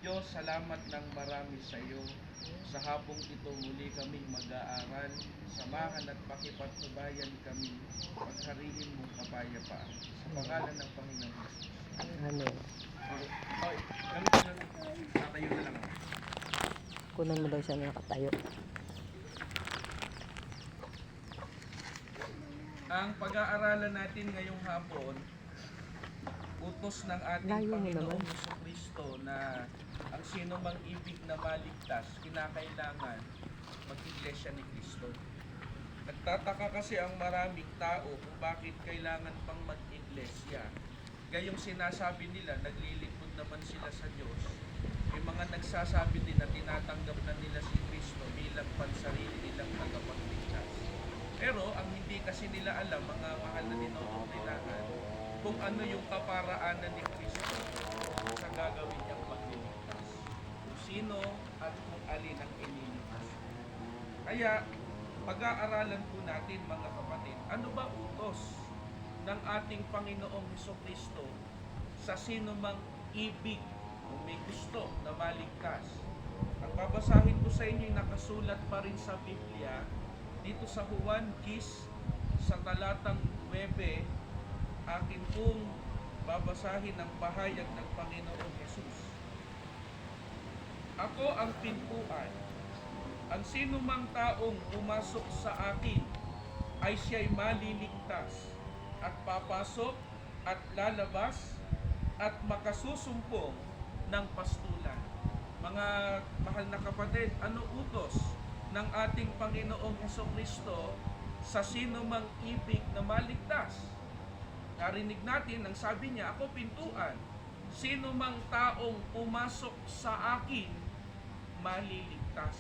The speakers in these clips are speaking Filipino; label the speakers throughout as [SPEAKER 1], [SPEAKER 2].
[SPEAKER 1] Diyos, salamat ng marami sa iyo. Sa hapong ito muli kaming mag-aaral. Samahan at pakipagtubayan kami. Paghariin mong kapayapaan. Sa pangalan ng Panginoon Jesus.
[SPEAKER 2] Amen.
[SPEAKER 1] Okay, kami na lang. Tatayo na lang.
[SPEAKER 2] Kunan mo daw siya nakatayo.
[SPEAKER 1] Ang pag-aaralan natin ngayong hapon, utos ng ating
[SPEAKER 2] Layo mo
[SPEAKER 1] Panginoong
[SPEAKER 2] naman.
[SPEAKER 1] Jesucristo na ang sino mang ibig na maligtas, kinakailangan mag-iglesia ni Kristo. Nagtataka kasi ang maraming tao kung bakit kailangan pang mag-iglesia. Gayong sinasabi nila, naglilingkod naman sila sa Diyos. May mga nagsasabi din na tinatanggap na nila si Kristo bilang pansarili nilang tagapagligtas. Pero ang hindi kasi nila alam, mga mahal na dinodoktrinahan, kung ano yung kaparaanan ni Kristo sa gagawin niyang pagliligtas. Kung sino at kung alin ang iniligtas. Kaya, pag-aaralan po natin mga kapatid, ano ba utos ng ating Panginoong Jesucristo sa sino mang ibig o may gusto na maligtas? Ang babasahin ko sa inyo yung nakasulat pa rin sa Biblia, dito sa Juan 10, sa talatang 9, akin pong babasahin ang pahayag ng Panginoong Jesus. Ako ang pintuan. Ang sinumang taong pumasok sa akin ay siya'y maliligtas at papasok at lalabas at makasusumpong ng pastulan. Mga mahal na kapatid, ano utos ng ating Panginoong Jesucristo sa sino mang ibig na maligtas? Narinig natin, ang sabi niya, ako pintuan. Sino mang taong pumasok sa akin, maliligtas.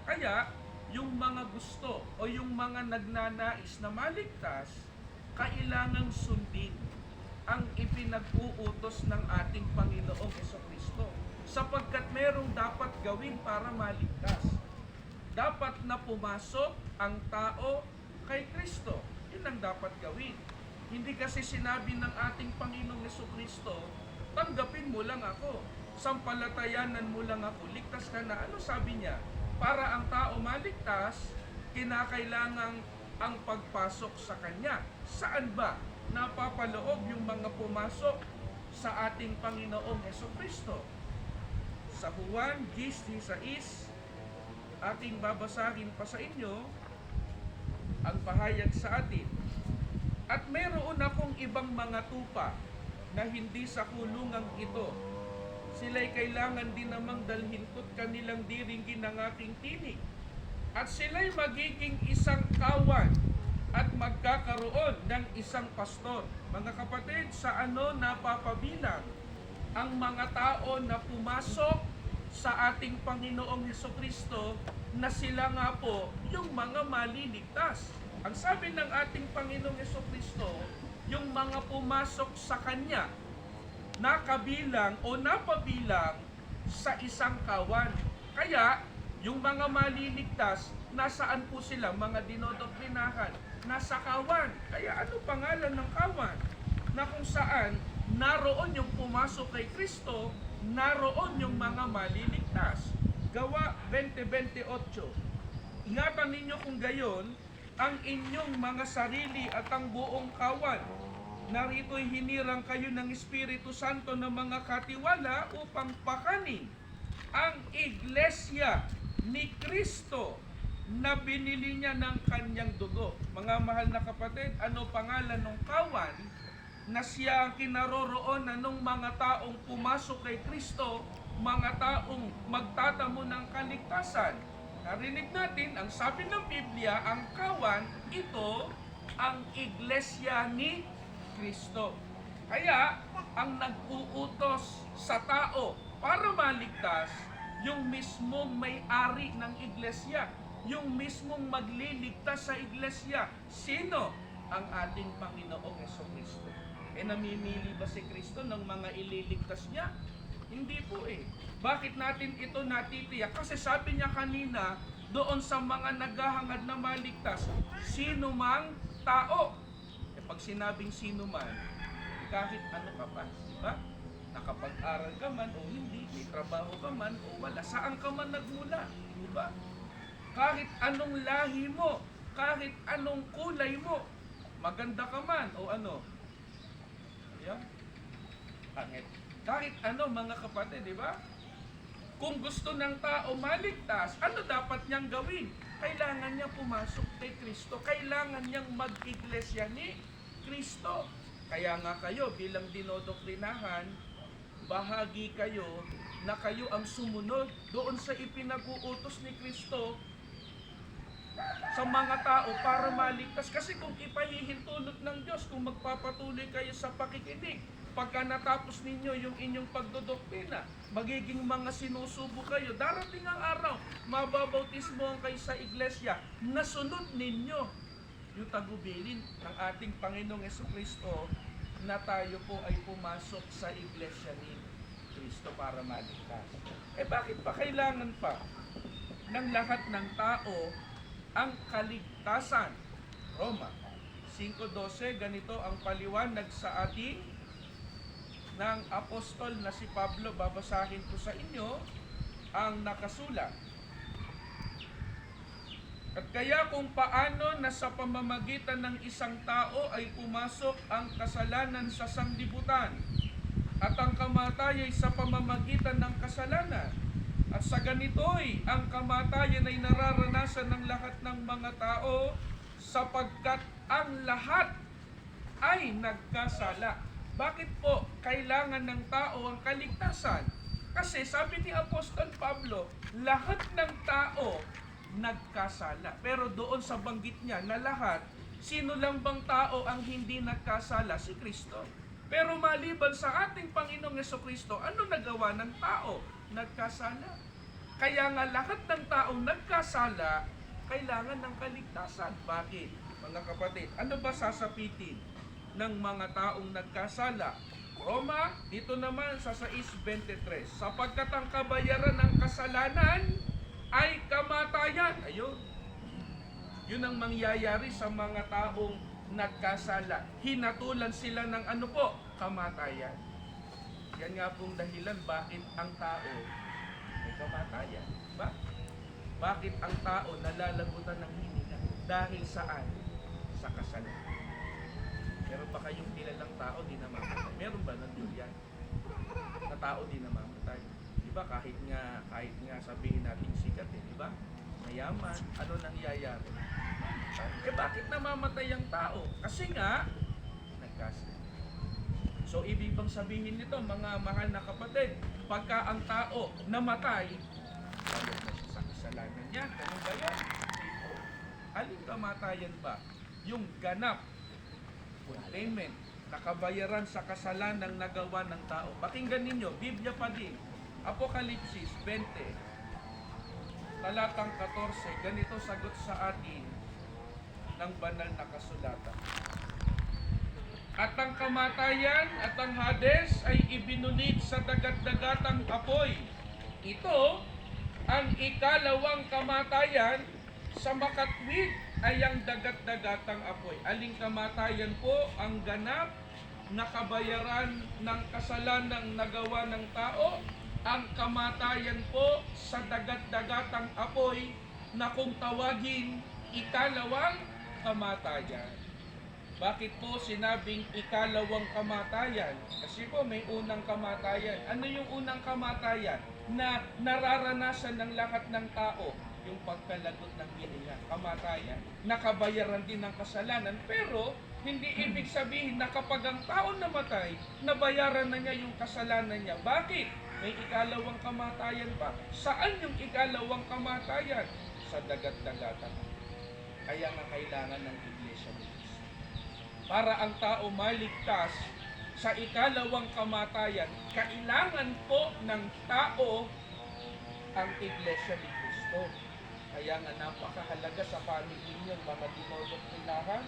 [SPEAKER 1] Kaya, yung mga gusto o yung mga nagnanais na maligtas, kailangang sundin ang ipinag-uutos ng ating Panginoong Jesucristo. Sapagkat merong dapat gawin para maligtas. Dapat na pumasok ang tao kay Kristo. Yun ang dapat gawin. Hindi kasi sinabi ng ating Panginoong Jesucristo, tanggapin mo lang ako, sampalatayanan mo lang ako, ligtas ka na. Ano sabi niya? Para ang tao maligtas, kinakailangang ang pagpasok sa Kanya. Saan ba napapaloob yung mga pumasok sa ating Panginoong Jesucristo? Sa Juan 10:16, ating babasahin pa sa inyo ang pahayag sa atin. At mayroon akong ibang mga tupa na hindi sa kulungang ito. Sila'y kailangan din namang dalhin ko't kanilang diringgin ng aking tinig. At sila'y magiging isang kawan at magkakaroon ng isang pastor. Mga kapatid, sa ano napapabilang ang mga tao na pumasok sa ating Panginoong Jesucristo na sila nga po yung mga maliligtas? Ang sabi ng ating Panginoong Jesucristo, yung mga pumasok sa Kanya, nakabilang o napabilang sa isang kawan. Kaya, yung mga maliligtas, nasaan po sila? Mga dinodoktrinahan, nasa kawan. Kaya ano pangalan ng kawan? Na kung saan, naroon yung pumasok kay Kristo, naroon yung mga maliligtas. Gawa 20:28. Ingatan ninyo kung gayon, ang inyong mga sarili at ang buong kawan. Narito'y hinirang kayo ng Espiritu Santo ng mga katiwala upang pakanin ang iglesia ni Kristo na binili niya ng kanyang dugo. Mga mahal na kapatid, ano pangalan ng kawan na siya ang kinaroroonan ng mga taong pumasok kay Kristo, mga taong magtatamo ng kaligtasan? Narinig natin, ang sabi ng Biblia, ang kawan, ito ang iglesia ni Kristo. Kaya, ang nag-uutos sa tao para maligtas, yung mismong may-ari ng iglesia, yung mismong magliligtas sa iglesia. Sino? Ang ating Panginoong Jesucristo. Namimili ba si Kristo ng mga ililigtas niya? Hindi po Bakit natin ito natitiyak? Kasi sabi niya kanina, doon sa mga naghahangad na maligtas, sino mang tao. Pag sinabing sino man, kahit ano ka pa, di ba? nakapag-aral ka man o hindi, may trabaho ka man o wala, saan ka man nagmula, di ba? Kahit anong lahi mo, kahit anong kulay mo, maganda ka man o ano, yan, pangit. Kahit ano mga kapatid, di ba? Kung gusto ng tao maligtas, ano dapat niyang gawin? Kailangan niya pumasok kay Kristo. Kailangan niyang mag-iglesia ni Kristo. Kaya nga kayo bilang dinodoktrinahan, bahagi kayo na kayo ang sumunod doon sa ipinag-uutos ni Kristo sa mga tao para maligtas. Kasi kung ipahihintulot ng Diyos, kung magpapatuloy kayo sa pakikinig, pagka natapos ninyo yung inyong pagdodoktrina, magiging mga sinusubo kayo. Darating ang araw, mababautismohan kayo sa iglesia, nasunod ninyo yung tagubilin ng ating Panginoong Jesucristo na tayo po ay pumasok sa iglesia ni Kristo para maligtas. Bakit pa kailangan pa ng lahat ng tao ang kaligtasan? Roma 5:12, ganito ang paliwanag sa atin ng apostol na si Pablo. Babasahin ko sa inyo ang nakasulat. At kaya kung paano na sa pamamagitan ng isang tao ay pumasok ang kasalanan sa sanglibutan, at ang kamatayan ay sa pamamagitan ng kasalanan, at sa ganito'y ang kamatayan ay nararanasan ng lahat ng mga tao sapagkat ang lahat ay nagkasala. Bakit po kailangan ng tao ang kaligtasan? Kasi sabi ni Apostol Pablo, lahat ng tao nagkasala. Pero doon sa banggit niya na lahat, sino lang bang tao ang hindi nagkasala? Si Kristo. Pero maliban sa ating Panginoong Jesucristo, ano nagawa ng tao? Nagkasala. Kaya nga lahat ng tao nagkasala, kailangan ng kaligtasan. Bakit? Mga kapatid, ano ba sasapitin ng mga taong nagkasala? Roma, dito naman sa 6:23, sapagkat ang kabayaran ng kasalanan ay kamatayan. Ayun. Yun ang mangyayari sa mga taong nagkasala. Hinatulan sila ng ano po? Kamatayan. Yan nga pong dahilan bakit ang tao may kamatayan. Bakit ang tao nalalagutan ng hininga? Dahil saan? Sa kasalanan. Meron ba kayong kilalang tao di namamatay? Meron ba nandun yan? Na tao di namamatay? Diba kahit nga sabihin natin sikat diba? Mayaman, ano nangyayari? Bakit namamatay ang tao? Kasi nga, nagkasala. So ibig bang sabihin nito mga mahal na kapatid, pagka ang tao namatay, lalo na siya sa kasalanan niya. Ano ba yan? Aling kamatayan ba? Yung ganap fulfillment, nakabayaran sa kasalanang nagawa ng tao. Pakinggan ninyo, Biblia pa din, Apokalipsis 20, talatang 14, ganito sagot sa atin ng banal na kasulatan. At ang kamatayan at ang Hades ay ibinunit sa dagat-dagatang apoy. Ito ang ikalawang kamatayan, sa makatwid ay ang dagat-dagatang apoy. Aling kamatayan po ang ganap na kabayaran ng kasalanang nagawa ng tao? Ang kamatayan po sa dagat-dagatang apoy na kung tawagin ikalawang kamatayan. Bakit po sinabing ikalawang kamatayan? Kasi po may unang kamatayan. Ano yung unang kamatayan na nararanasan ng lahat ng tao? Yung pagkalagot ng hininga, kamatayan. Nakabayaran din ng kasalanan, pero hindi ibig sabihin na kapag ang tao namatay, nabayaran na niya yung kasalanan niya. Bakit? May ikalawang kamatayan pa. Saan yung ikalawang kamatayan? Sa dagat-dagatan. Kaya nga kailangan ng iglesia ni Cristo. Para ang tao maligtas sa ikalawang kamatayan, kailangan po ng tao ang iglesia ni Cristo. Kaya nga napakahalaga sa pamilya mga dinodoktrinahan,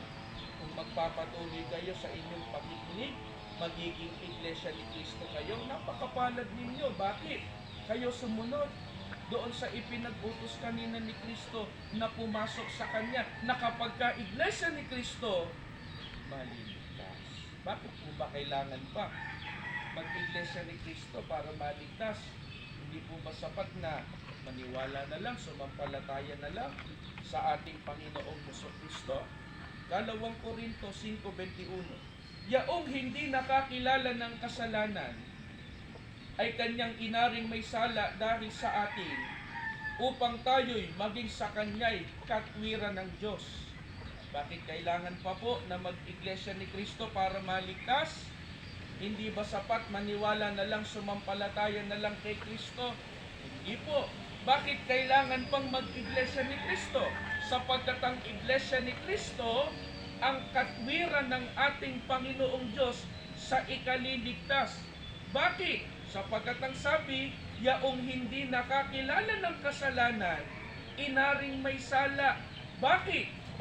[SPEAKER 1] kung magpapatuloy kayo sa inyong pakikinig, magiging iglesia ni Cristo kayo, napakapalad ninyo. Bakit? Kayo sumunod doon sa ipinag-utos kanina ni Kristo na pumasok sa Kanya, na kapag ka iglesia ni Kristo, maliligtas. Bakit po ba kailangan pa mag-iglesia ni Kristo para maligtas? Hindi po ba sapat na maniwala na lang, sumampalataya na lang sa ating Panginoong Kristo? Kalawang Korinto 5:21. Yaong hindi nakakilala ng kasalanan ay kanyang inaring may sala dahil sa atin upang tayo'y maging sa kanya'y katwiran ng Diyos. Bakit kailangan pa po na mag-iglesia ni Kristo para maligtas? Hindi ba sapat maniwala na lang, sumampalataya na lang kay Kristo? Hindi po. Bakit kailangan pang mag-iglesia ni Kristo? Sapagkat ang iglesia ni Kristo ang katwiran ng ating Panginoong Diyos sa ikaliligtas. Bakit? Sapagkat ang sabi, yaong hindi nakakilala ng kasalanan, inaring may sala. Bakit?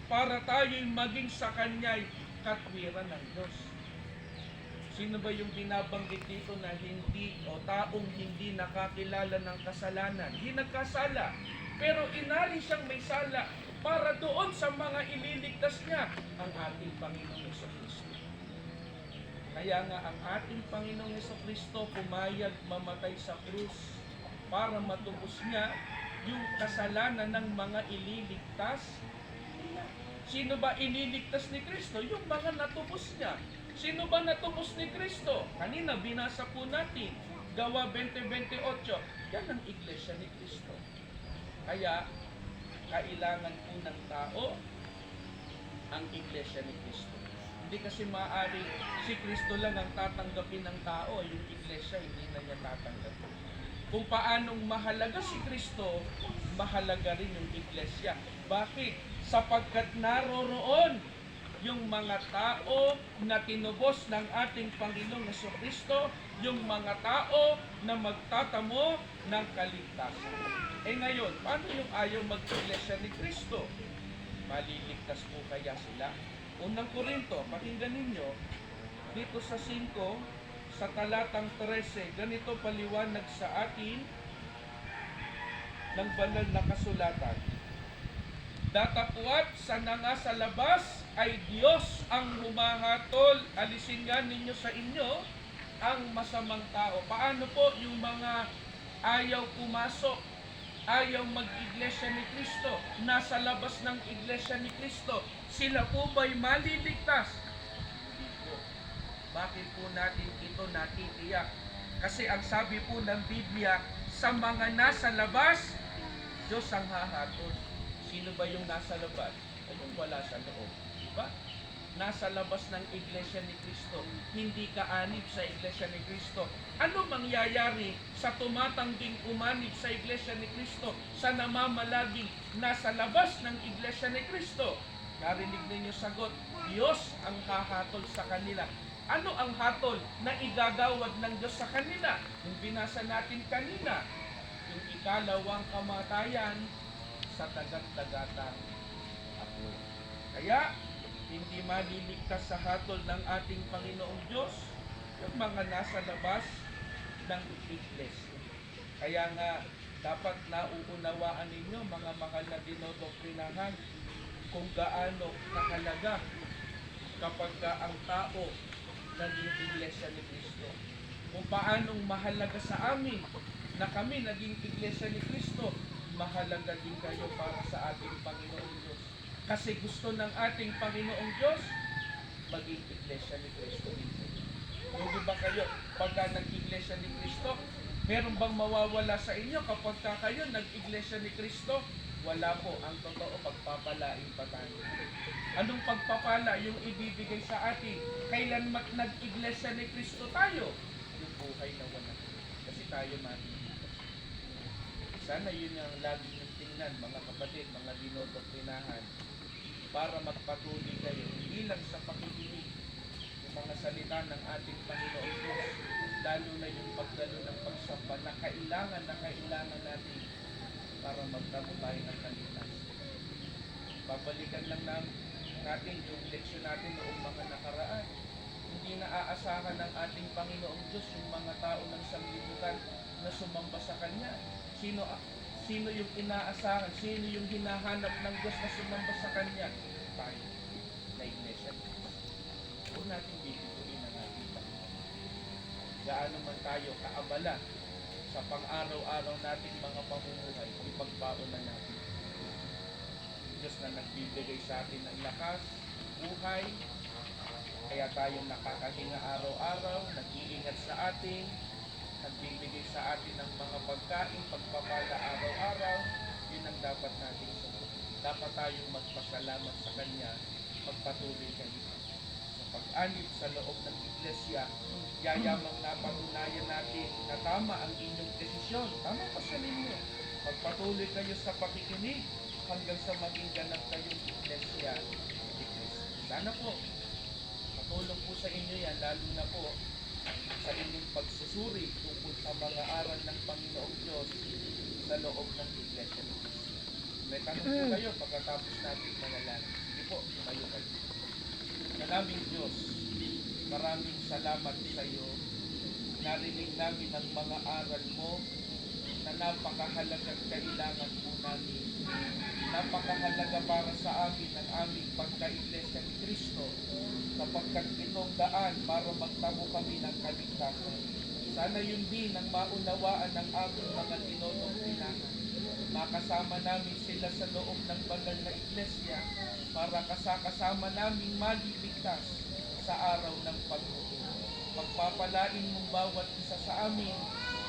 [SPEAKER 1] Para tayo'y maging sa kanya'y katwiran ng Diyos. Sino ba yung binabanggit dito na hindi o taong hindi nakakilala ng kasalanan? Hindi nagkasala, pero inari siyang may sala para doon sa mga ililigtas niya, ang ating Panginoong Jesucristo. Kaya nga ang ating Panginoong Jesucristo pumayag mamatay sa krus para matubos niya yung kasalanan ng mga ililigtas niya. Sino ba ililigtas ni Kristo? Yung mga natubos niya. Sino ba natubos ni Kristo? Kanina binasa po natin, Gawa 20:28. Yan ang iglesia ni Kristo. Kaya, kailangan po ng tao ang iglesia ni Kristo. Hindi kasi maaari si Kristo lang ang tatanggapin ng tao, yung iglesia hindi na niya tatanggapin. Kung paanong mahalaga si Kristo, mahalaga rin yung iglesia. Bakit? Sapagkat naroroon yung mga tao na tinubos ng ating Panginoong Jesucristo, yung mga tao na magtatamo ng kaligtasan. Ngayon, paano yung ayaw mag-iglesia ni Kristo? Maliligtas po kaya sila? Unang Korinto, pakinggan ninyo, dito sa 5, sa talatang 13, ganito paliwanag sa atin ng banal na kasulatan. Datapwat sa nga sa labas ay Diyos ang humahatol, alisin nga ninyo sa inyo ang masamang tao. Paano po yung mga ayaw pumasok, ayaw mag-iglesia ni Kristo, nasa labas ng iglesia ni Kristo, sila po ba'y maliligtas? Hindi po. Bakit po natin ito natitiyak? Kasi ang sabi po ng Biblia, sa mga nasa labas, Diyos ang hahatol. Sino ba yung nasa labas? Ay yung wala sa loob. Diba? Nasa labas ng iglesia ni Kristo. Hindi ka anib sa iglesia ni Kristo. Ano mangyayari sa tumatangging umanib sa iglesia ni Kristo, sa namamalaging nasa labas ng iglesia ni Kristo? Narinig ninyo sagot, Diyos ang hahatol sa kanila. Ano ang hatol na igagawad ng Diyos sa kanila? Yung binasa natin kanina, yung ikalawang kamatayan sa dagat-dagatang apoy. Kaya, hindi maliligtas sa hatol ng ating Panginoong Diyos yung mga nasa labas ng iglesia. Kaya nga, dapat nauunawaan ninyo, mga mahal na dinodoktrinahan, kung gaano kahalaga kapag ang tao naging iglesia ni Kristo. Kung paanong mahalaga sa amin na kami naging iglesia ni Kristo, mahalaga din kayo para sa ating Panginoong Diyos. Kasi gusto ng ating Panginoong Diyos, maging iglesia ni Kristo din. Hindi ba kayo, pagka nag-iglesia ni Kristo, meron bang mawawala sa inyo kapag kayo nag-iglesia ni Kristo? Wala po. Ang totoo, pagpapalain pa tayo. Anong pagpapala yung ibibigay sa atin? Kailan nag-iglesia ni Kristo tayo? Yung buhay na wala. Kasi tayo mati. Sana yun ang lagi yung tingnan, mga kapatid, mga dinodoktrinahan, para magpatuloy kayo, hindi lang sa pakikinig yung mga salita ng ating Panginoong Diyos, lalo na yung pagdalo ng pagsamba na kailangan natin para magtamo tayo ng kaligtasan. Babalikan lang natin yung leksyon natin noong mga nakaraan. Hindi na aasahan ng ating Panginoong Diyos yung mga tao ng sanglibutan na sumamba sa Kanya. Sino yung inaasahan? Sino yung hinahanap ng Diyos na sumamba sa Kanya? Tayo, na iglesia. Huwag natin bibiguin ang ating Panginoon. gaano man tayo kaabala sa pang-araw-araw nating mga pamumuhay, ipagbaon na natin. Diyos na nagbibigay sa atin ng lakas, buhay, kaya tayo nakakahinga araw-araw, nag-iingat sa atin, nagbibigay sa atin ng mga pagkain, pagpapala araw-araw, yun ang dapat natin sunod. Dapat tayong magpasalamat sa Kanya, magpatuloy kayo. Sa pag-anib sa loob ng iglesia, yayamang napatunayan natin na tama ang inyong desisyon. Tama pa sa ninyo. Magpatuloy kayo sa pakikinig hanggang sa maging ganap kayong iglesia ni Cristo. Sana po, matulong po sa inyo yan, lalo na po sa inyong pagsusuri tungkol sa mga aral ng Panginoong Diyos sa loob ng iglesia ni Cristo. May tanong po kayo pagkatapos natin manalangin. Sige po, tumayo kayo. Maraming Diyos, maraming salamat sa iyo. Narinig namin ang mga aral mo na napakahalagang kailangan po namin. Napakahalaga para sa amin ang aming pagka-iglesia ni Cristo, sapagkat itong daan para magtamo kami ng kaligtasan. Sana yun din ang maunawaan ng aming mga dinodoktrinahan. Makasama namin sila sa loob ng banal na iglesia para kasama namin maliligtas sa araw ng paghukom. Pagpapalain mong bawat isa sa amin,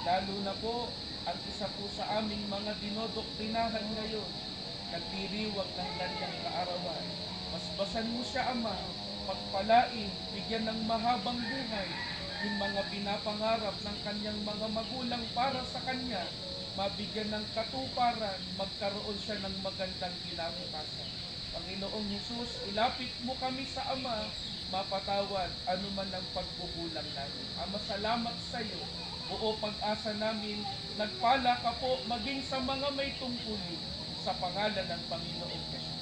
[SPEAKER 1] lalo na po ang isa po sa aming mga dinodoktrinahan ngayon, nagdiriwag ng kanyang kaarawan. Basbasan mo siya, Ama, pagpalain, bigyan ng mahabang buhay, yung mga pinapangarap ng kanyang mga magulang para sa kanya, mabigyan ng katuparan, magkaroon siya ng magandang kinabukasan. Panginoong Hesus, ilapit mo kami sa Ama, mapatawad anuman ang pagbubulang namin. Ama, salamat sa iyo. Buo pag-asa namin, nagpala ka po maging sa mga may tungkulin sa pangalan ng Panginoong Hesus.